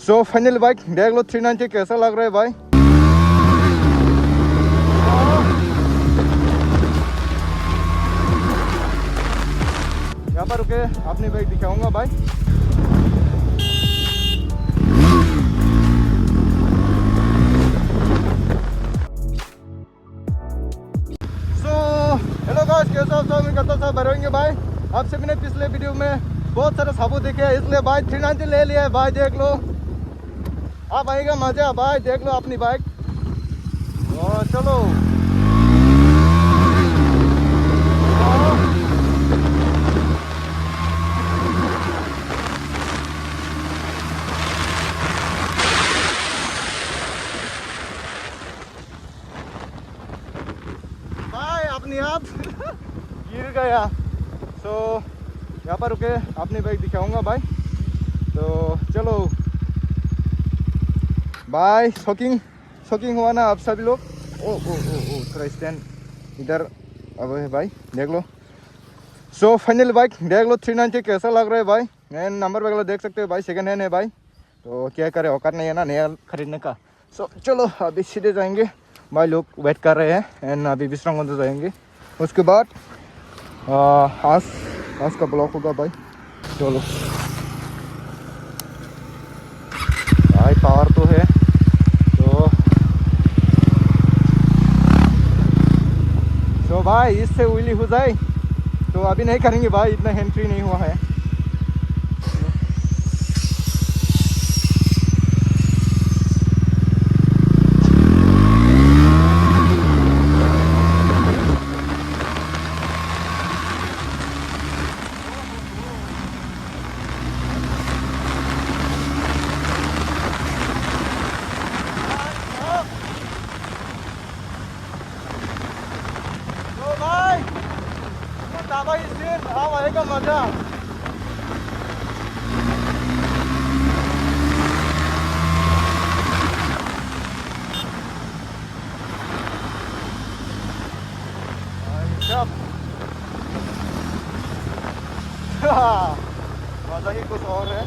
So final bike देख लो 390 कैसा लग रहा है भाई। यहाँ पर रुके अपनी बाइक दिखाऊंगा भाई। सो हेलो गाइस, कैसा आप सब? मैं करता सब भरेंगे भाई। आपसे मैंने पिछले वीडियो में बहुत सारे साबुत देखे, इसलिए भाई 390 ले लिया है भाई। देख लो, आप आएगा मजा भाई। देख लो अपनी बाइक। चलो भाई, अपनी आप गिर गया। सो यहाँ पर रुके अपनी बाइक दिखाऊंगा भाई। तो चलो भाई, शॉकिंग हुआ ना आप सभी लोग। ओ ओ ओ ओ थोड़ा स्टैंड इधर अब है भाई, देख लो। सो फाइनल बाइक देख लो 390 कैसा लग रहा है भाई। एंड नंबर वगैरह देख सकते हो भाई, सेकंड हैंड है भाई। तो क्या करे, औकात नहीं है ना नया खरीदने का। सो चलो अभी सीधे जाएंगे भाई, लोग वेट कर रहे हैं। एंड अभी विश्रामगंज जाएंगे, उसके बाद आज का ब्लॉक होगा भाई। चलो भाई, पावर तो है। तो भाई इससे उइली हो जाए तो अभी नहीं करेंगे भाई, इतना हैंड फ्री नहीं हुआ है। तो भाई दाबा स्टेशन अब आएगा मजा। मजा ही कुछ और है।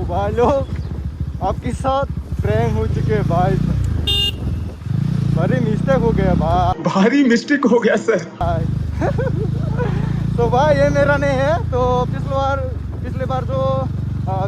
भाई लोग आपके साथ प्रैंक हो चुके हैं भाई। भारी मिस्टेक हो गया भाई, भारी मिस्टेक हो गया सर। तो भाई ये मेरा नहीं है। तो पिछले बार जो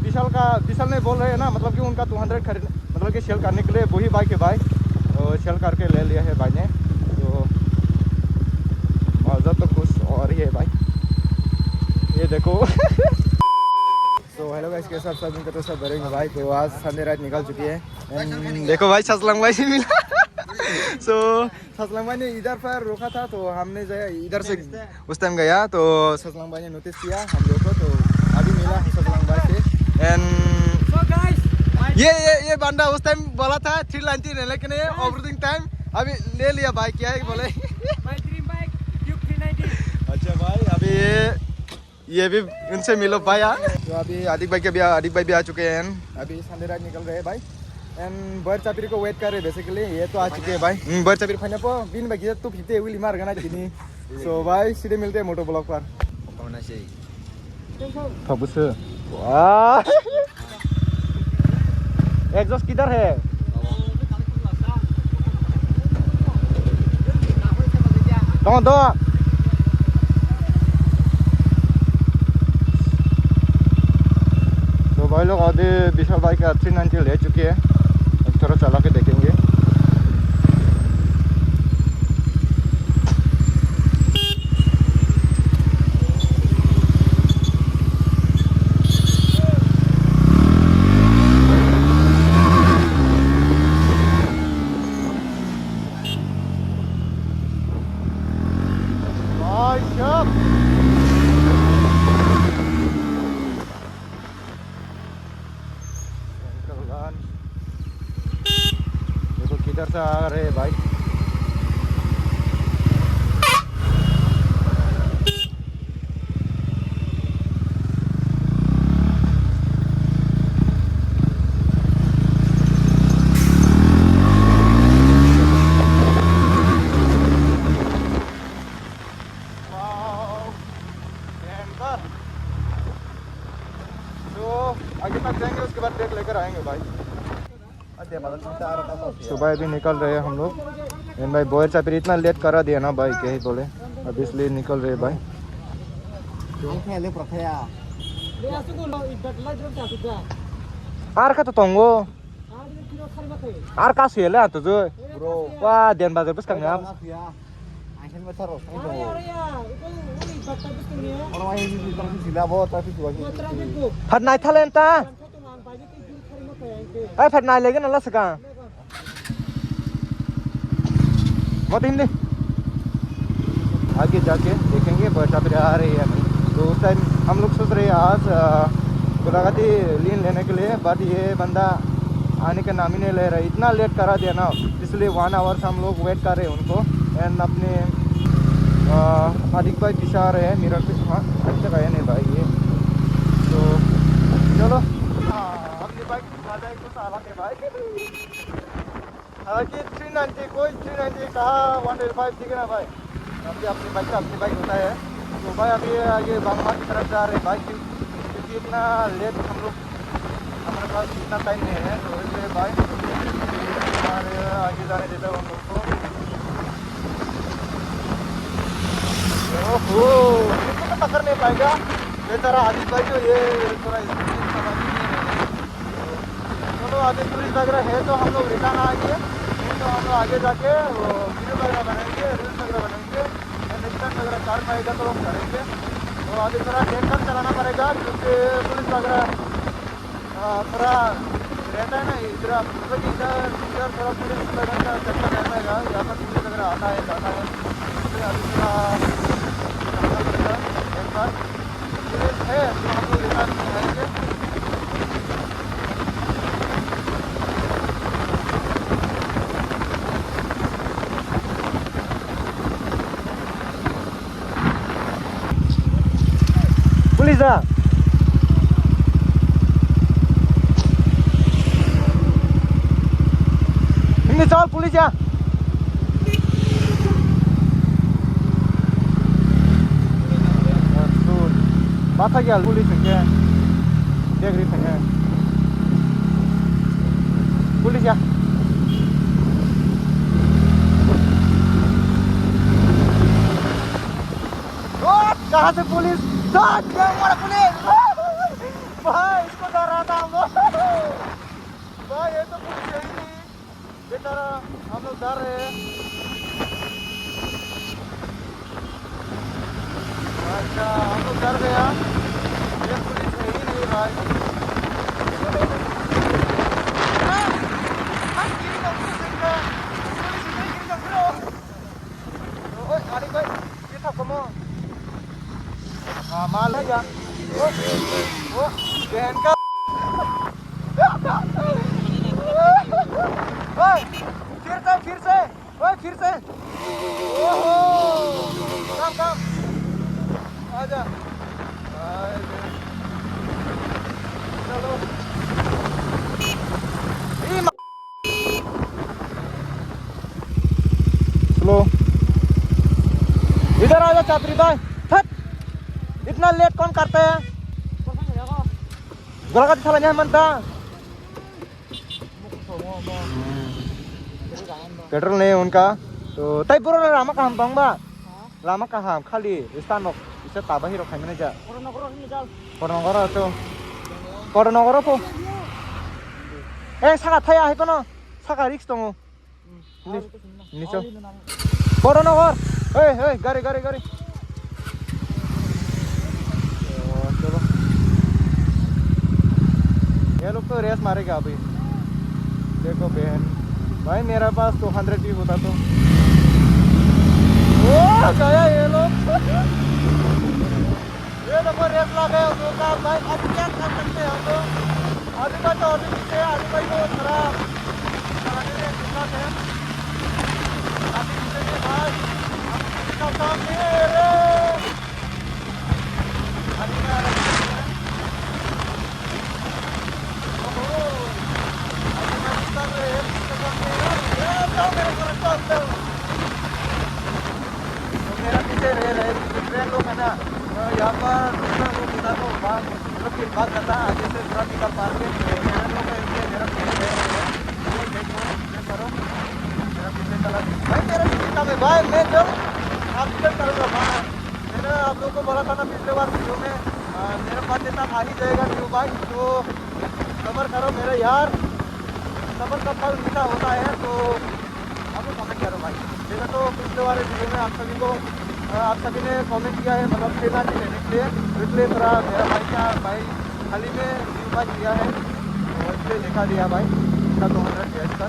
विशाल ने बोल रहे हैं ना, मतलब कि उनका 200 खरीद, मतलब कि सेल करने के लिए वही बाइक है भाई। तो सेल करके ले लिया है भाई ने। तो मजा तो कुछ और ही है भाई, ये देखो। तो हेलो गाइस, कैसे आप सब? तो सब भरेंगे भाई। तो आज संडे रात निकल चुकी है। देखो भाई, ससलंग भाई से मिला। सो ससलंग भाई ने इधर पर रोका था, तो हमने जो है इधर से उस टाइम गया। तो ससलंग भाई ने नोटिस किया हम लोग को, तो अभी मिला ससलंग भाई से। एंड ये बंदा उस टाइम बोला था 390 ने, लेकिन ये ओवरथिंक टाइम अभी ले लिया भाई। क्या है बोले? अच्छा भाई, अभी ये भी उनसे मिलो भाई। तो अभी आदिक भाई भी आ चुके हैं। अभी संडे रात निकल रहे हैं भाई। एंड बर चापरी को वेट कर रहे बेसिकली। ये तो आ चुके हैं भाई। बर चापरी फाइनल पर बिन बाकी तो फिरते हुए मार गना चीनी। सो भाई सीधे मिलते हैं मोटो ब्लॉक पर। वाह, एग्जॉस्ट किधर है? कौन दो? तो भाई लोग अभी विशाल भाई का 390 ले चुकी है। अब थोड़ा चला के देखेंगे। Siap. Pelan. देखो किधर से आ रहे हैं भाई. आगे तक जाएंगे उसके बाद ब्रेक लेकर आएंगे भाई. सुबह भी निकल रहे हैं हम लोग. एंड भाई बोयर चापी इतना लेट करा दिया ना भाई, क्या ही बोले. अब इसलिए निकल रहे भाई. आर का तो तोंगो आर का सेला तो जो wah dan bazar bus kang ngap phật này tha lên ta ai phật này lấy cái nào là sका मत हिंदी. आगे जाके देखेंगे बर्चा पे आ रही है नहीं. तो उस टाइम हम लोग सोच रहे हैं आज गुलागती लीन लेने के लिए, बट ये बंदा आने का नाम ही नहीं ले रहा है. इतना लेट करा दिया ना, इसलिए 1 आवर्स हम लोग वेट कर रहे हैं उनको. एंड अपने आदिक भाई पीछे आ रहे हैं मेरा कुछ. हाँ अच्छा गया नहीं भाई ये. तो चलो अपनी बाइक आ जाए कुछ हालत है भाई. हालांकि 390 कोई 390 कहा 105 ठीक है ना भाई. अभी अपनी बाइक होता है. तो भाई अभी आगे बांगमा की तरफ जा रहे हैं भाई, क्योंकि इतना लेट हम लोग, हमारे पास इतना टाइम नहीं है. तो इसलिए भाई हमारे आगे जाने देता हूँ हम लोग को. ओहो इसको तो पकड़ नहीं पाएगा बेचारा आदित्य भाई. जो ये थोड़ा चलो आगे टूरिस्ट वगैरह है तो हम लोग रिटर्न आएंगे. तो हम लोग आगे जाके वीडियो वगैरह बनाएंगे, रील्स वगैरह बनाएंगे. नेक्स्ट टाइम वगैरह कार पाएगा तो हम करेंगे. तो आगे थोड़ा टेंशन चलाना पड़ेगा क्योंकि पुलिस वगैरह थोड़ा रहता है ना इधर. मतलब इधर थोड़ा पुलिस वगैरह का चक्कर रहता है. यहाँ पर पुलिस वगैरह आता है जाता है. इसलिए अभी थोड़ा एक बार पुलिस है तो हम लोग रिटर्न आएंगे. पुलिस आ ini soal pulis ya. Mata gel pulis ya. Dia grip ya. Pulis ya. Oh, कहाँ से पुलिस? क्या हमारा पुलिस? भाई इसको डर रहा था हम लोग. भाई ये तो पुलिस है ही नहीं बेचारा, हम लोग डर रहे हैं. अच्छा हम लोग डर गया, ये पुलिस है ही नहीं भाई. अरे भाई ये था कमो माल है क्या? वो बहन का फिर से ओहो काम आजा. चलो स्लो इधर आजा चापरी भाई. इतना लेट कौन करता है? गोलागती सालाnya मनता पेट्रोल नहीं है उनका. तो तई पुरो Lama kaham bang ba lama kaham खाली इस्तानक इसे ताबा हिरो खाइमने जा कोरनगरो तो कोरनगरो पो ए सागा थाया है कोन सागा रिक्स दङ निचो कोरनगर. ए गाड़ी चलो ये लोग तो रेस मारेगा अभी. देखो बहन भाई मेरा पास तो 100 भी होता तो. ओ गया ये लोग. देखो रेस लगे हम लोग का भाई। अब क्या कर सकते हैं हम लोग। आदि भाई तो अभी पीछे, आदि भाई को थोड़ा चलाने में दिक्कत है। अभी पीछे भाई हम सामने रे आदि में आ रहा है। ओहो आदि में चल रहे हैं मेरे को रखो। मेरा पीछे ट्रेन लोग है ना, तो यहाँ पर लोग इधर को मतलब फिर बात करता है आगे से थोड़ा निकल पार के मेरा लोग है मेरा पीछे देखो करो मेरा पीछे चला भाई। मेरा पीछे में भाई मैं जब आप करूँगा भाई। मैंने आप लोग को बोला था ना पिछले बार वीडियो में मेरे पास के साथ आ ही जाएगा न्यू बाइक, तो सब्र करो मेरे यार। सब्र का फल मीठा होता है, तो आप लोग कमेंट करो भाई। देखो तो पिछले वाले वीडियो में आप सभी ने कमेंट किया है मतलब ट्रेन लेने के लिए, तो इसलिए थोड़ा मेरा भाई खाली में न्यू बाइक लिया है, तो इसलिए दिखा दिया भाई इसका 200 गैस का।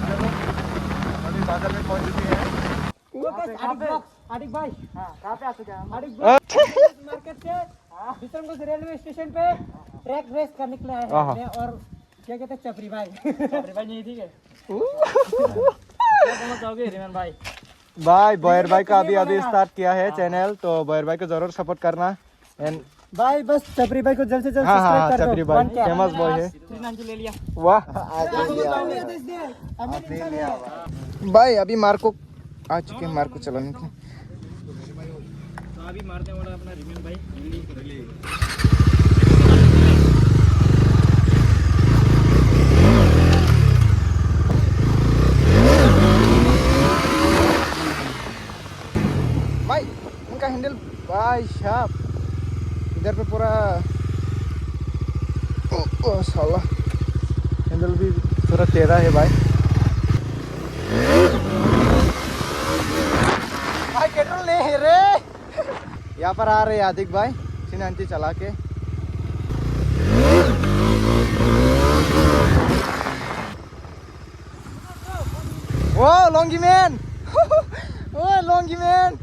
चलो अभी बाजार में पहुँच चुके हैं। आदिक भाई कहाँ पे आ चुके हैं? आदिक मार्केट से बिशनगंज रेलवे स्टेशन पे ट्रैक रेस करने के लिए आए हैं। और क्या कहते हैं चपरी भाई नहीं ठीक है। क्या कहना चाहोगे रिमन भाई? भाई बॉयर भाई का अभी स्टार्ट किया है चैनल, तो बॉयर भाई को जरूर सपोर्ट करना। एंड भाई बस चपरी भाई को जल्द से जल्द सब्सक्राइब कर दो। चपरी भाई फेमस बॉय है। 390 ले लिया। वाह भाई अभी मार्को आ चुके हैं, मार्को चलाने के लिए। तो अभी मारने वाला अपना रिमन भाई। भाई उनका हैंडल भाई साहब इधर पे पूरा ओ साला हैंडल भी थोड़ा टेढ़ा है भाई। भाई पेट्रोल नहीं है रे। यहाँ पर आ रहे हैं आदिक भाई 390 चला के। ओ लॉन्गी मैन ओ लॉन्गी मैन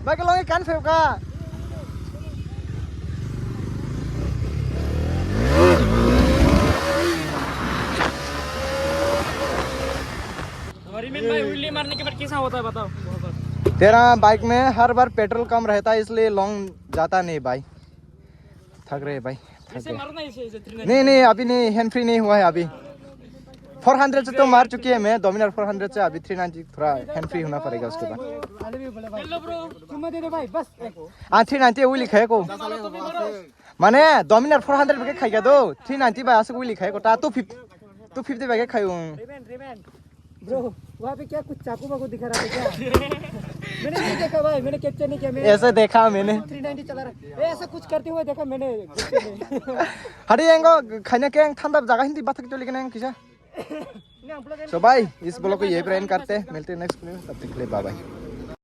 भाई का लॉन्गी कान फेंका। रिमन भाई उल्ली मारने के बाद कैसा होता है बताओ? तेरा बाइक में हर बार पेट्रोल कम रहता है, इसलिए लॉन्ग जाता नहीं भाई। थक रहे भाई, थक ऐसे गए। मारना इसे नहीं अभी नहीं, हैंड फ्री नहीं हुआ है अभी। 400 से तो मार चुकी है मैं, डोमिनर 400 से। अभी 390 थोड़ा हैंड फ्री होना पड़ेगा उसके बाद। हेलो ब्रो चुम्मा दे दे भाई बस। 390 वो लिखा है को माने डोमिनर 400 बगे खाएगा दो 390 भाई आसे वो लिखा है को ता 250 बगे खायो। रिमन ब्रो वहाँ पे क्या कुछ चाकू वाकू दिखा रहा था क्या? मैंने नहीं देखा भाई, मैंने कैप्चर नहीं किया। मैंने ऐसे देखा मैंने 390 चला रहा है, ऐसा कुछ करते हुए देखा मैंने। हरी एंगो खाने के ठंडा जगह हिंदी बात तो लेकिन किसा। सो भाई इस ब्लॉग को यही पे एंड करते हैं, मिलते हैं नेक्स्ट वीडियो में, तब तक के लिए बाय बाय।